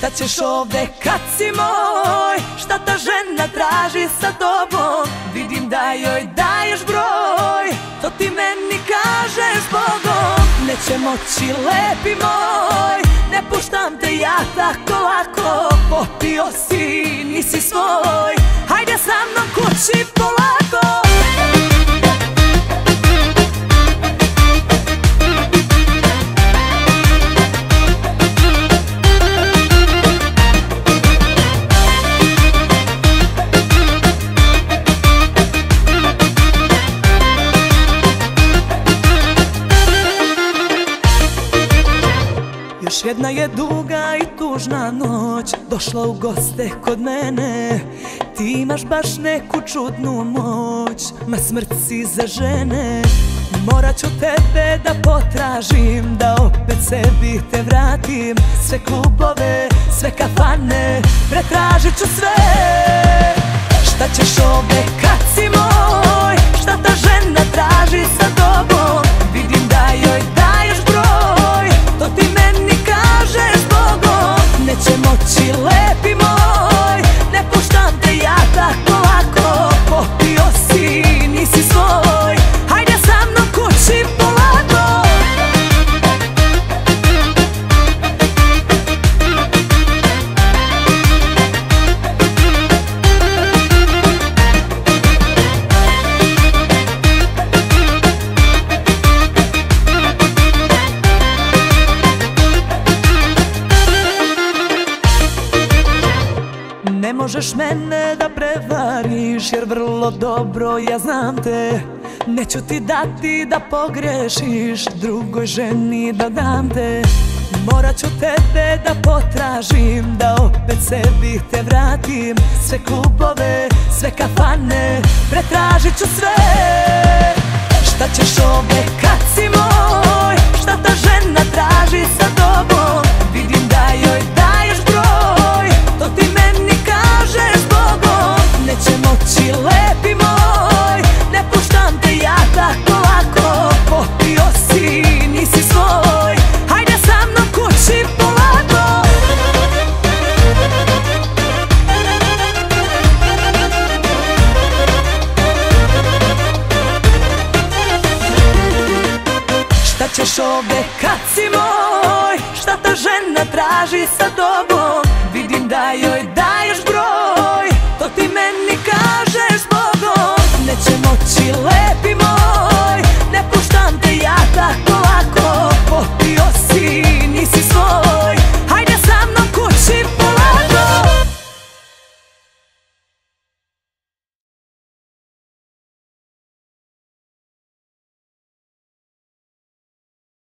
Šta ćeš ovde kad si moj? Šta ta žena traži sa tobom? Vidim da joj daješ broj, to ti meni kažeš Bogom. Neće moći lepi moj, ne puštam te ja tako lako. Popio si, nisi svoj, hajde sa mnom kući polako. Još jedna je duga i tužna noć došla u goste kod mene. Ti imaš baš neku čudnu moć, na smrt si za žene. Morat ću tebe da potražim, da opet sebi te vratim. Sve klubove, sve kafane, pretražit ću sve. Šta ćeš ovde kad si moj? Šta ta žena traži sa tobom? Vidim da joj daješ broj, to ti meni kažeš Bogom. Neće moći lepi moj, ne puštam te ja tako lako. Popio si, nisi svoj, hajde sa mnom kući polako. Ne možeš mene da prevariš, jer vrlo dobro ja znam te. Neću ti dati da pogrešiš, drugoj ženi da dam te. Morat ću tebe da potražim, da opet sebi te vratim. Sve klubove, sve kafane, pretražit ću sve. Šta ćeš ovde kad si moj? Šta ta žena traži sa tobom? Vidim da joj daješ broj, to ti meni kažeš Bogom. Neće moći lepi moj, ne puštam te ja tako lako. Popio si, nisi svoj, hajde sa mnom kući polako. Šta ćeš ovde kad si moj? Šta ta žena traži sa tobom? Vidim da joj daješ broj,